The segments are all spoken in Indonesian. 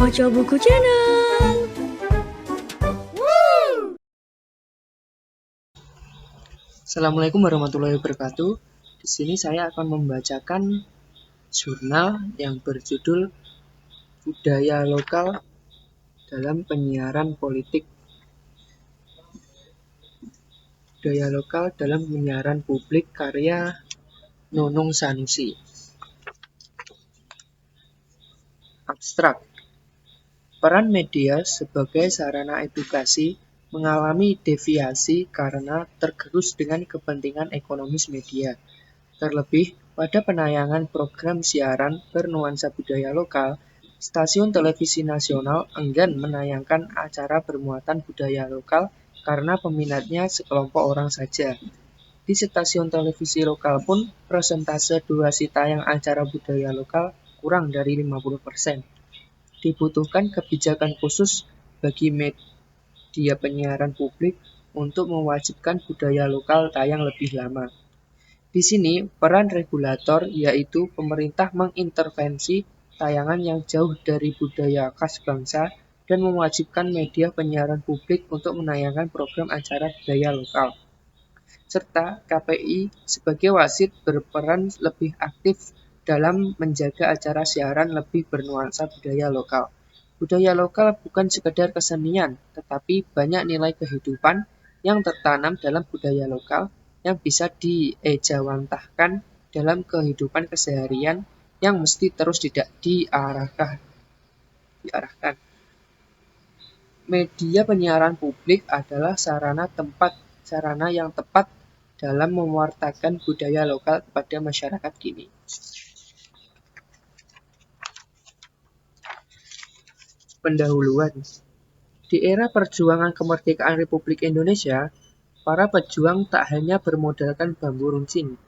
Baca Buku Channel. Assalamualaikum warahmatullahi wabarakatuh. Di sini saya akan membacakan jurnal yang berjudul Budaya Lokal dalam Penyiaran Politik. Budaya Lokal dalam Penyiaran Publik karya Nunung Sanusi. Abstrak. Peran media sebagai sarana edukasi mengalami deviasi karena tergerus dengan kepentingan ekonomis media. Terlebih, pada penayangan program siaran bernuansa budaya lokal, stasiun televisi nasional enggan menayangkan acara bermuatan budaya lokal karena peminatnya sekelompok orang saja. Di stasiun televisi lokal pun, persentase durasi tayang acara budaya lokal kurang dari 50%. Dibutuhkan kebijakan khusus bagi media penyiaran publik untuk mewajibkan budaya lokal tayang lebih lama. Di sini, peran regulator yaitu pemerintah mengintervensi tayangan yang jauh dari budaya khas bangsa dan mewajibkan media penyiaran publik untuk menayangkan program acara budaya lokal. Serta KPI sebagai wasit berperan lebih aktif dalam menjaga acara siaran lebih bernuansa budaya lokal. Budaya lokal bukan sekedar kesenian, tetapi banyak nilai kehidupan yang tertanam dalam budaya lokal yang bisa diejawantahkan dalam kehidupan keseharian yang mesti terus diarahkan. Media penyiaran publik adalah sarana yang tepat dalam mewartakan budaya lokal kepada masyarakat kini. Pendahuluan. Di era perjuangan kemerdekaan Republik Indonesia, para pejuang tak hanya bermodalkan bambu runcing.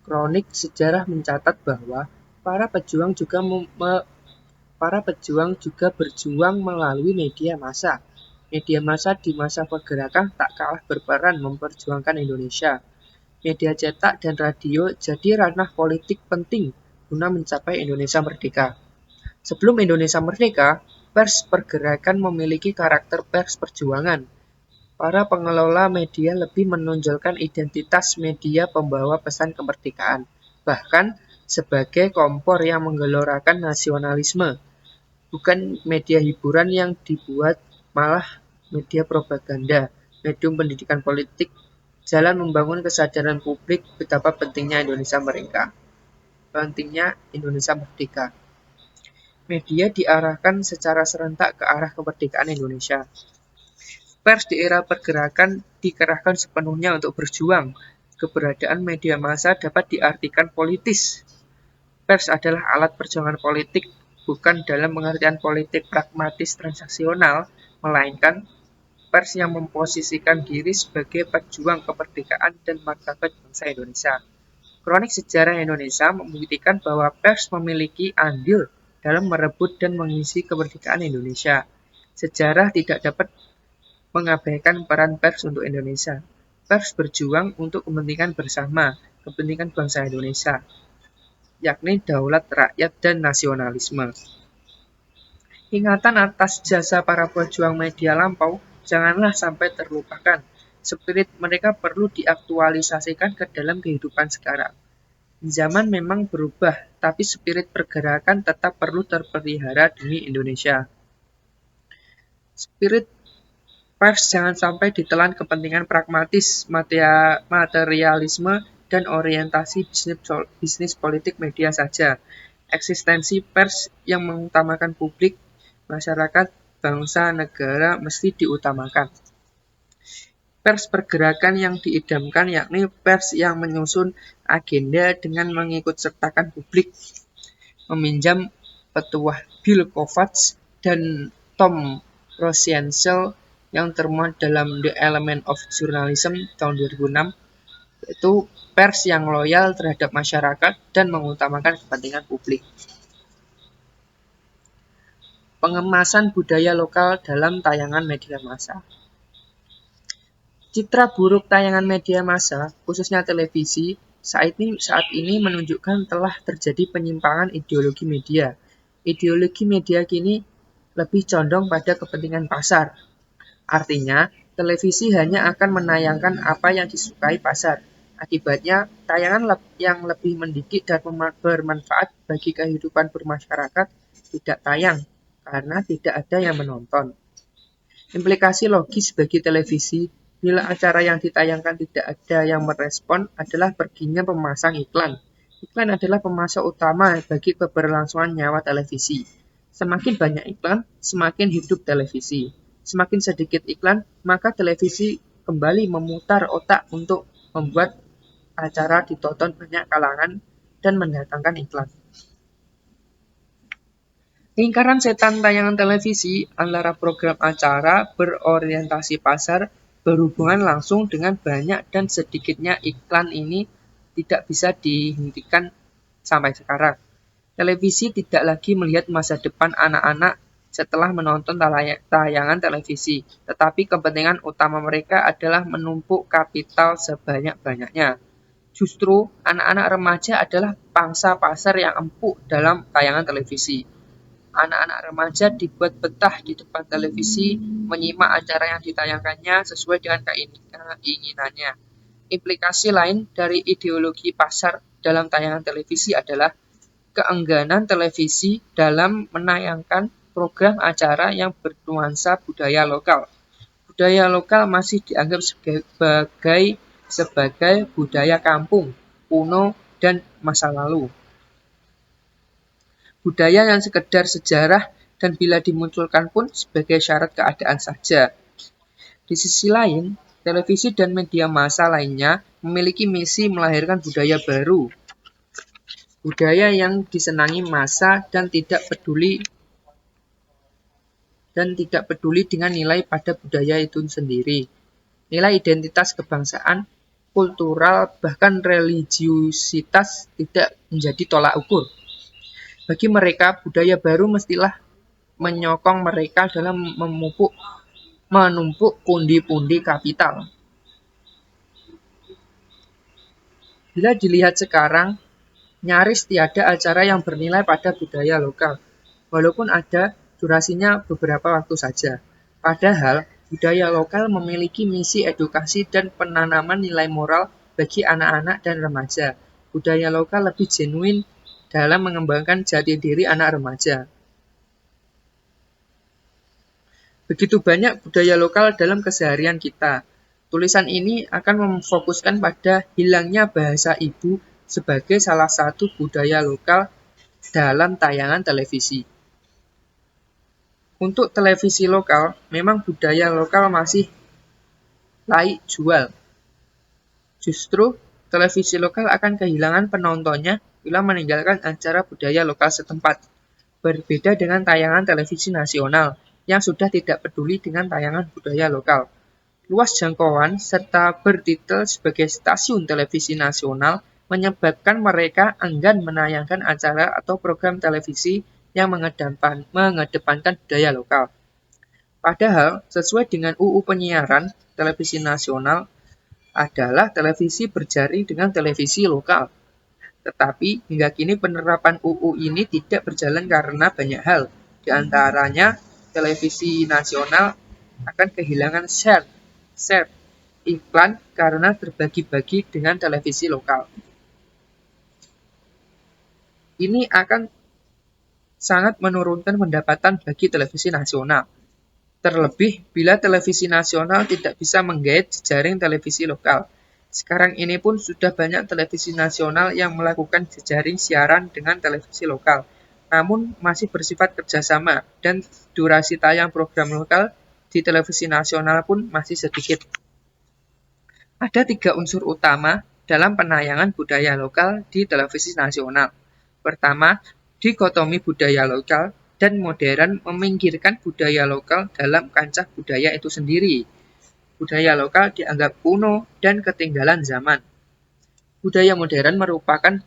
Kronik sejarah mencatat bahwa para pejuang juga berjuang melalui media massa. Media massa di masa pergerakan tak kalah berperan memperjuangkan Indonesia. Media cetak dan radio jadi ranah politik penting guna mencapai Indonesia merdeka. Sebelum Indonesia merdeka, pers pergerakan memiliki karakter pers perjuangan. Para pengelola media lebih menonjolkan identitas media pembawa pesan kemerdekaan, bahkan sebagai kompor yang menggelorakan nasionalisme. Bukan media hiburan yang dibuat, malah media propaganda, medium pendidikan politik, jalan membangun kesadaran publik betapa pentingnya Indonesia merdeka. Media diarahkan secara serentak ke arah kemerdekaan Indonesia. Pers di era pergerakan dikerahkan sepenuhnya untuk berjuang. Keberadaan media massa dapat diartikan politis. Pers adalah alat perjuangan politik, bukan dalam pengertian politik pragmatis transaksional, melainkan pers yang memposisikan diri sebagai pejuang kemerdekaan dan martabat bangsa Indonesia. Kronik sejarah Indonesia membuktikan bahwa pers memiliki andil dalam merebut dan mengisi kemerdekaan Indonesia. Sejarah tidak dapat mengabaikan peran pers untuk Indonesia. Pers berjuang untuk kepentingan bersama, kepentingan bangsa Indonesia, yakni daulat rakyat dan nasionalisme. Ingatan atas jasa para pejuang media lampau janganlah sampai terlupakan. Spirit mereka perlu diaktualisasikan ke dalam kehidupan sekarang. Zaman memang berubah, tapi spirit pergerakan tetap perlu terpelihara demi Indonesia. Spirit pers jangan sampai ditelan kepentingan pragmatis, materialisme, dan orientasi bisnis politik media saja. Eksistensi pers yang mengutamakan publik, masyarakat, bangsa, negara mesti diutamakan. Pers pergerakan yang diidamkan yakni pers yang menyusun agenda dengan mengikutsertakan publik, meminjam petuah Bill Kovacs dan Tom Rosiancel yang termuat dalam The Element of Journalism tahun 2006, yaitu pers yang loyal terhadap masyarakat dan mengutamakan kepentingan publik. Pengemasan budaya lokal dalam tayangan media massa. Citra buruk tayangan media massa, khususnya televisi, saat ini menunjukkan telah terjadi penyimpangan ideologi media. Ideologi media kini lebih condong pada kepentingan pasar. Artinya, televisi hanya akan menayangkan apa yang disukai pasar. Akibatnya, tayangan yang lebih mendidik dan bermanfaat bagi kehidupan bermasyarakat tidak tayang karena tidak ada yang menonton. Implikasi logis bagi televisi bila acara yang ditayangkan tidak ada yang merespon adalah perginya pemasang iklan. Iklan adalah pemasok utama bagi keberlangsungan nyawa televisi. Semakin banyak iklan, semakin hidup televisi. Semakin sedikit iklan, maka televisi kembali memutar otak untuk membuat acara ditonton banyak kalangan dan mendatangkan iklan. Lingkaran setan tayangan televisi antara program acara berorientasi pasar berhubungan langsung dengan banyak dan sedikitnya iklan ini tidak bisa dihentikan sampai sekarang. Televisi tidak lagi melihat masa depan anak-anak setelah menonton tayangan televisi, tetapi kepentingan utama mereka adalah menumpuk kapital sebanyak-banyaknya. Justru, anak-anak remaja adalah pangsa pasar yang empuk dalam tayangan televisi. Anak-anak remaja dibuat betah di depan televisi, menyimak acara yang ditayangkannya sesuai dengan keinginannya. Implikasi lain dari ideologi pasar dalam tayangan televisi adalah keengganan televisi dalam menayangkan program acara yang bernuansa budaya lokal. Budaya lokal masih dianggap sebagai budaya kampung, kuno, dan masa lalu. Budaya yang sekedar sejarah dan bila dimunculkan pun sebagai syarat keadaan saja. Di sisi lain, televisi dan media massa lainnya memiliki misi melahirkan budaya baru. Budaya yang disenangi massa dan tidak peduli dengan nilai pada budaya itu sendiri. Nilai identitas kebangsaan, kultural, bahkan religiusitas tidak menjadi tolak ukur. Bagi mereka, budaya baru mestilah menyokong mereka dalam menumpuk pundi-pundi kapital. Bila dilihat sekarang, nyaris tiada acara yang bernilai pada budaya lokal, walaupun ada, durasinya beberapa waktu saja. Padahal, budaya lokal memiliki misi edukasi dan penanaman nilai moral bagi anak-anak dan remaja. Budaya lokal lebih genuin dalam mengembangkan jati diri anak remaja. Begitu banyak budaya lokal dalam keseharian kita. Tulisan ini akan memfokuskan pada hilangnya bahasa ibu sebagai salah satu budaya lokal dalam tayangan televisi. Untuk televisi lokal, memang budaya lokal masih laik jual. Justru, televisi lokal akan kehilangan penontonnya bila meninggalkan acara budaya lokal setempat. Berbeda dengan tayangan televisi nasional yang sudah tidak peduli dengan tayangan budaya lokal. Luas jangkauan serta bertitel sebagai stasiun televisi nasional menyebabkan mereka enggan menayangkan acara atau program televisi yang mengedepankan budaya lokal. Padahal, sesuai dengan UU Penyiaran, televisi nasional adalah televisi berjaring dengan televisi lokal. Tetapi hingga kini penerapan UU ini tidak berjalan karena banyak hal. Di antaranya, televisi nasional akan kehilangan share iklan karena terbagi-bagi dengan televisi lokal. Ini akan sangat menurunkan pendapatan bagi televisi nasional. Terlebih bila televisi nasional tidak bisa menggait jejaring televisi lokal. Sekarang ini pun sudah banyak televisi nasional yang melakukan jejaring siaran dengan televisi lokal, namun masih bersifat kerjasama dan durasi tayang program lokal di televisi nasional pun masih sedikit. Ada 3 unsur utama dalam penayangan budaya lokal di televisi nasional. Pertama, dikotomi budaya lokal dan modern meminggirkan budaya lokal dalam kancah budaya itu sendiri. Budaya lokal dianggap kuno dan ketinggalan zaman. Budaya modern merupakan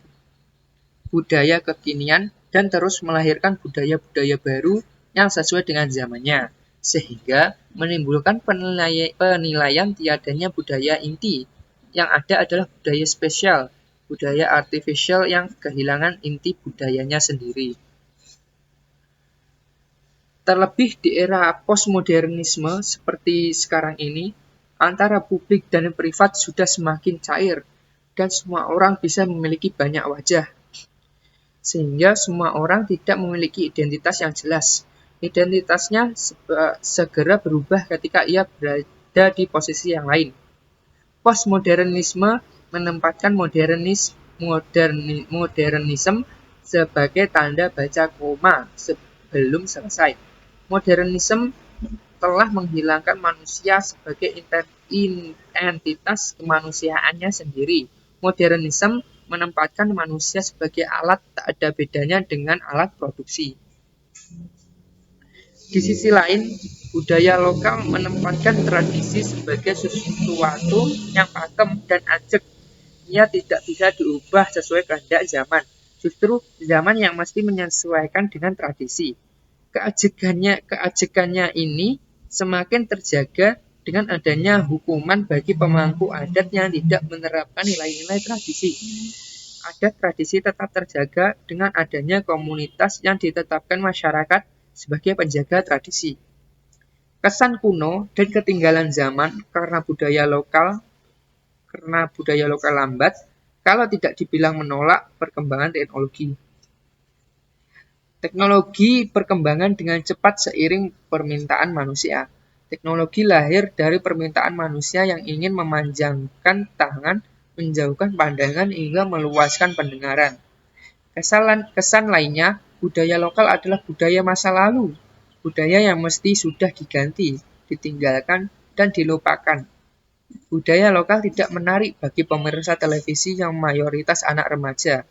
budaya kekinian dan terus melahirkan budaya-budaya baru yang sesuai dengan zamannya, sehingga menimbulkan penilaian tiadanya budaya inti. Yang ada adalah budaya spesial, budaya artificial yang kehilangan inti budayanya sendiri. Terlebih di era postmodernisme seperti sekarang ini, antara publik dan privat sudah semakin cair dan semua orang bisa memiliki banyak wajah. Sehingga semua orang tidak memiliki identitas yang jelas. Identitasnya segera berubah ketika ia berada di posisi yang lain. Postmodernisme menempatkan modernisme sebagai tanda baca koma sebelum selesai. Modernisme telah menghilangkan manusia sebagai entitas kemanusiaannya sendiri. Modernisme menempatkan manusia sebagai alat tak ada bedanya dengan alat produksi. Di sisi lain, budaya lokal menempatkan tradisi sebagai sesuatu yang pakem dan ajeg. Ia tidak bisa diubah sesuai kehendak zaman. Justru zaman yang mesti menyesuaikan dengan tradisi. Keajegannya ini semakin terjaga dengan adanya hukuman bagi pemangku adat yang tidak menerapkan nilai-nilai tradisi. Adat tradisi tetap terjaga dengan adanya komunitas yang ditetapkan masyarakat sebagai penjaga tradisi. Kesan kuno dan ketinggalan zaman karena budaya lokal lambat kalau tidak dibilang menolak perkembangan teknologi. Teknologi berkembangan dengan cepat seiring permintaan manusia. Teknologi lahir dari permintaan manusia yang ingin memanjangkan tangan, menjauhkan pandangan hingga meluaskan pendengaran. Kesan lainnya, budaya lokal adalah budaya masa lalu. Budaya yang mesti sudah diganti, ditinggalkan, dan dilupakan. Budaya lokal tidak menarik bagi pemirsa televisi yang mayoritas anak remaja.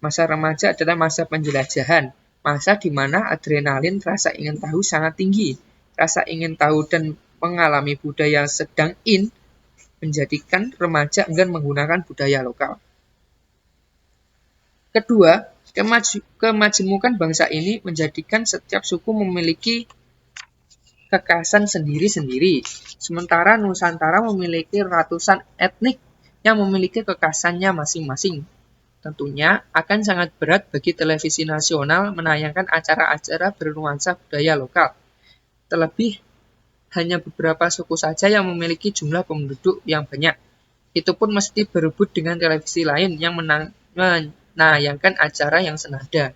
Masa remaja adalah masa penjelajahan, masa di mana adrenalin rasa ingin tahu sangat tinggi. Rasa ingin tahu dan mengalami budaya yang sedang menjadikan remaja enggan menggunakan budaya lokal. Kedua, kemajemukan bangsa ini menjadikan setiap suku memiliki kekhasan sendiri-sendiri, sementara Nusantara memiliki ratusan etnik yang memiliki kekhasannya masing-masing. Tentunya akan sangat berat bagi televisi nasional menayangkan acara-acara bernuansa budaya lokal. Terlebih, hanya beberapa suku saja yang memiliki jumlah penduduk yang banyak. Itu pun mesti berebut dengan televisi lain yang menayangkan acara yang senada.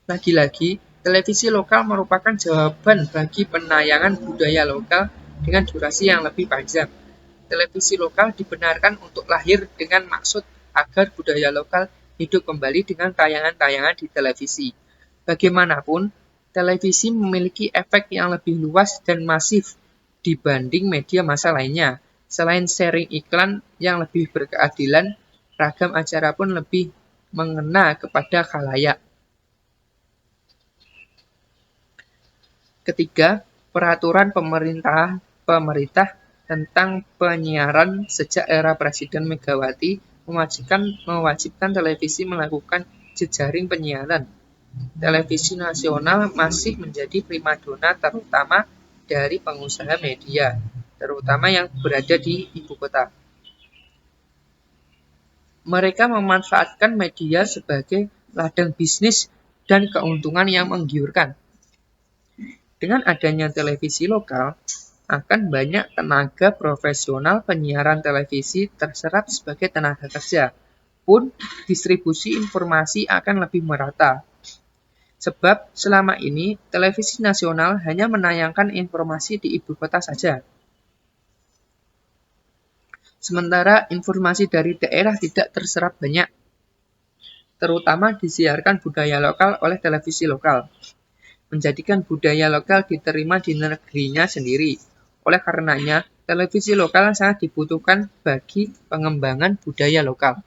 Lagi-lagi, televisi lokal merupakan jawaban bagi penayangan budaya lokal dengan durasi yang lebih panjang. Televisi lokal dibenarkan untuk lahir dengan maksud agar budaya lokal hidup kembali dengan tayangan-tayangan di televisi. Bagaimanapun, televisi memiliki efek yang lebih luas dan masif dibanding media massa lainnya. Selain sharing iklan yang lebih berkeadilan, ragam acara pun lebih mengena kepada khalayak. Ketiga, peraturan pemerintah tentang penyiaran sejak era Presiden Megawati mewajibkan televisi melakukan jejaring penyiaran. Televisi nasional masih menjadi primadona terutama dari pengusaha media, terutama yang berada di ibu kota. Mereka memanfaatkan media sebagai ladang bisnis dan keuntungan yang menggiurkan. Dengan adanya televisi lokal, akan banyak tenaga profesional penyiaran televisi terserap sebagai tenaga kerja, pun distribusi informasi akan lebih merata. Sebab selama ini televisi nasional hanya menayangkan informasi di ibu kota saja. Sementara informasi dari daerah tidak terserap banyak, terutama disiarkan budaya lokal oleh televisi lokal, menjadikan budaya lokal diterima di negerinya sendiri. Oleh karenanya, televisi lokal sangat dibutuhkan bagi pengembangan budaya lokal.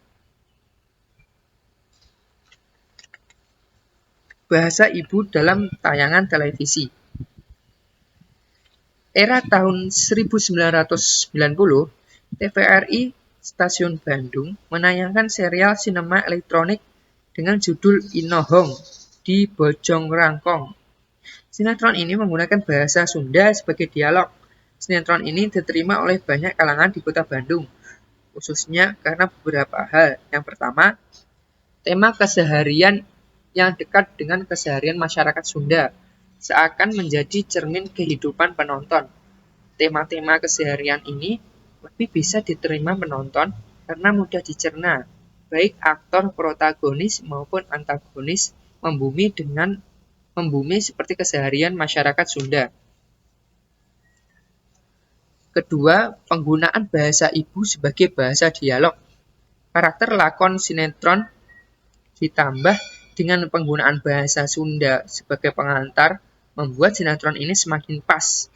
Bahasa ibu dalam tayangan televisi. Era tahun 1990, TVRI Stasiun Bandung menayangkan serial sinema elektronik dengan judul Inohong di Bojong Rangkong. Sinetron ini menggunakan bahasa Sunda sebagai dialog. Sinetron ini diterima oleh banyak kalangan di kota Bandung, khususnya karena beberapa hal. Yang pertama, tema keseharian yang dekat dengan keseharian masyarakat Sunda, seakan menjadi cermin kehidupan penonton. Tema-tema keseharian ini lebih bisa diterima penonton karena mudah dicerna, baik aktor protagonis maupun antagonis membumi seperti keseharian masyarakat Sunda. Kedua, penggunaan bahasa ibu sebagai bahasa dialog. Karakter lakon sinetron ditambah dengan penggunaan bahasa Sunda sebagai pengantar membuat sinetron ini semakin pas.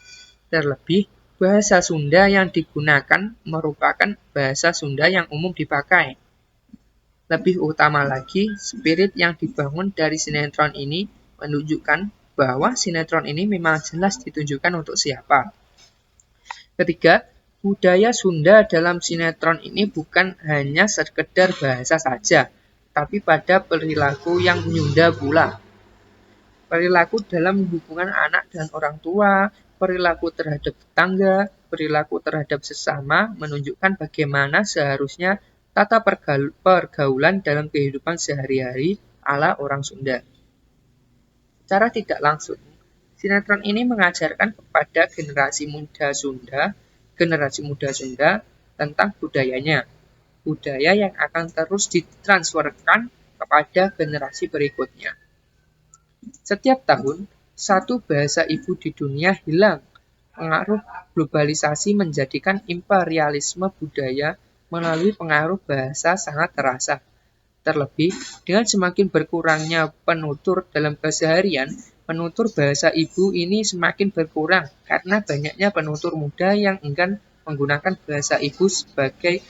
Terlebih, bahasa Sunda yang digunakan merupakan bahasa Sunda yang umum dipakai. Lebih utama lagi, spirit yang dibangun dari sinetron ini menunjukkan bahwa sinetron ini memang jelas ditunjukkan untuk siapa. Ketiga, budaya Sunda dalam sinetron ini bukan hanya sekedar bahasa saja, tapi pada perilaku yang menyunda pula. Perilaku dalam hubungan anak dan orang tua, perilaku terhadap tetangga, perilaku terhadap sesama menunjukkan bagaimana seharusnya tata pergaulan dalam kehidupan sehari-hari ala orang Sunda. Secara tidak langsung, sinetron ini mengajarkan kepada generasi muda Sunda tentang budayanya, budaya yang akan terus ditransferkan kepada generasi berikutnya. Setiap tahun, satu bahasa ibu di dunia hilang. Pengaruh globalisasi menjadikan imperialisme budaya melalui pengaruh bahasa sangat terasa. Terlebih, dengan semakin berkurangnya penutur dalam keseharian, penutur bahasa ibu ini semakin berkurang karena banyaknya penutur muda yang enggan menggunakan bahasa ibu sebagai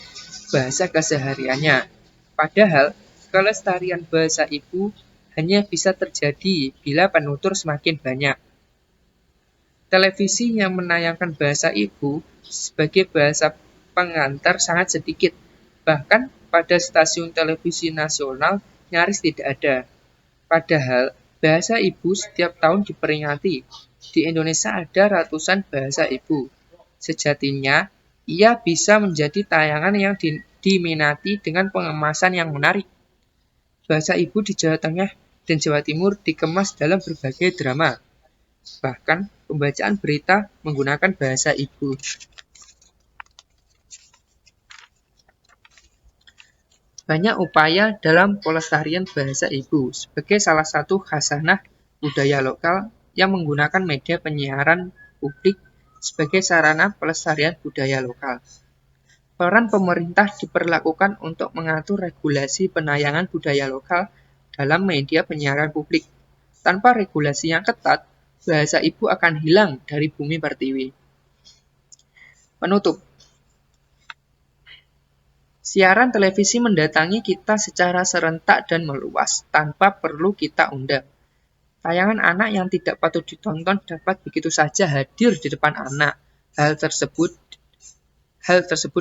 bahasa kesehariannya. Padahal, kelestarian bahasa ibu hanya bisa terjadi bila penutur semakin banyak. Televisi yang menayangkan bahasa ibu sebagai bahasa pengantar sangat sedikit, bahkan pada stasiun televisi nasional nyaris tidak ada. Padahal, bahasa ibu setiap tahun diperingati. Di Indonesia ada ratusan bahasa ibu. Sejatinya, ia bisa menjadi tayangan yang diminati dengan pengemasan yang menarik. Bahasa ibu di Jawa Tengah dan Jawa Timur dikemas dalam berbagai drama. Bahkan, pembacaan berita menggunakan bahasa ibu. Banyak upaya dalam pelestarian bahasa ibu sebagai salah satu khasanah budaya lokal yang menggunakan media penyiaran publik sebagai sarana pelestarian budaya lokal. Peran pemerintah diperlakukan untuk mengatur regulasi penayangan budaya lokal dalam media penyiaran publik. Tanpa regulasi yang ketat, bahasa ibu akan hilang dari bumi pertiwi. Penutup. Siaran televisi mendatangi kita secara serentak dan meluas tanpa perlu kita undang. Tayangan anak yang tidak patut ditonton dapat begitu saja hadir di depan anak. Hal tersebut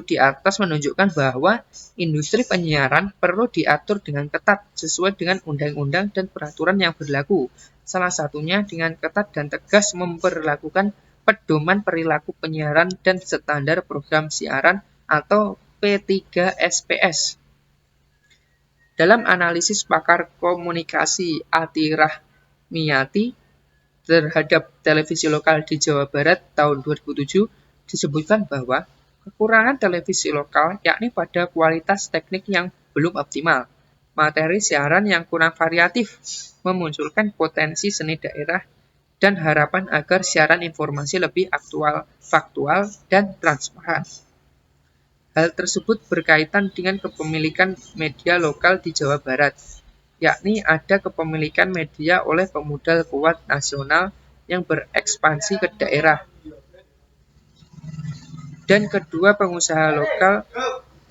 di atas menunjukkan bahwa industri penyiaran perlu diatur dengan ketat sesuai dengan undang-undang dan peraturan yang berlaku. Salah satunya dengan ketat dan tegas memperlakukan pedoman perilaku penyiaran dan standar program siaran atau P3SPS. Dalam analisis pakar komunikasi Ati Rahmiyati terhadap televisi lokal di Jawa Barat tahun 2007 disebutkan bahwa kekurangan televisi lokal yakni pada kualitas teknik yang belum optimal, materi siaran yang kurang variatif, memunculkan potensi seni daerah, dan harapan agar siaran informasi lebih aktual, faktual, dan transparan. Hal tersebut berkaitan dengan kepemilikan media lokal di Jawa Barat, yakni ada kepemilikan media oleh pemodal kuat nasional yang berekspansi ke daerah, dan kedua pengusaha lokal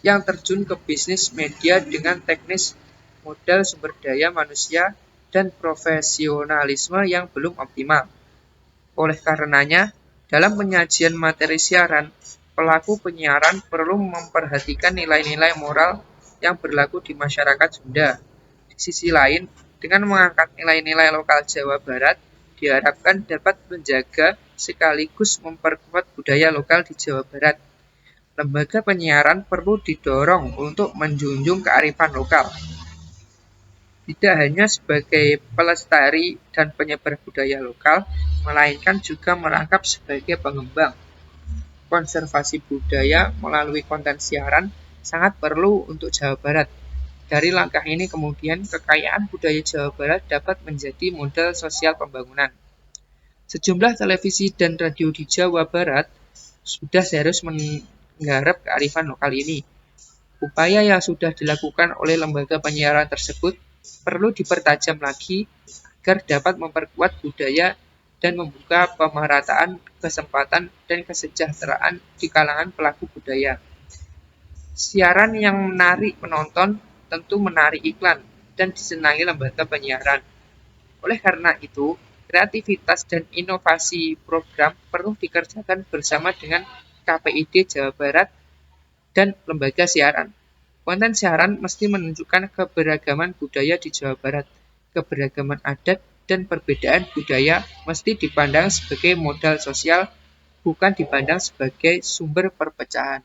yang terjun ke bisnis media dengan teknis, modal sumber daya manusia, dan profesionalisme yang belum optimal. Oleh karenanya, dalam penyajian materi siaran, pelaku penyiaran perlu memperhatikan nilai-nilai moral yang berlaku di masyarakat Sunda. Di sisi lain, dengan mengangkat nilai-nilai lokal Jawa Barat, diharapkan dapat menjaga sekaligus memperkuat budaya lokal di Jawa Barat. Lembaga penyiaran perlu didorong untuk menjunjung kearifan lokal. tidak hanya sebagai pelestari dan penyebar budaya lokal, melainkan juga merangkap sebagai pengembang. Konservasi budaya melalui konten siaran sangat perlu untuk Jawa Barat. Dari langkah ini kemudian kekayaan budaya Jawa Barat dapat menjadi modal sosial pembangunan. Sejumlah televisi dan radio di Jawa Barat sudah serius menggarap kearifan lokal ini. Upaya yang sudah dilakukan oleh lembaga penyiaran tersebut perlu dipertajam lagi agar dapat memperkuat budaya dan membuka pemerataan kesempatan dan kesejahteraan di kalangan pelaku budaya. Siaran yang menarik penonton tentu menarik iklan dan disenangi lembaga penyiaran. Oleh karena itu, kreativitas dan inovasi program perlu dikerjakan bersama dengan KPID Jawa Barat dan lembaga siaran. Konten siaran mesti menunjukkan keberagaman budaya di Jawa Barat. Keberagaman adat dan perbedaan budaya mesti dipandang sebagai modal sosial, bukan dipandang sebagai sumber perpecahan.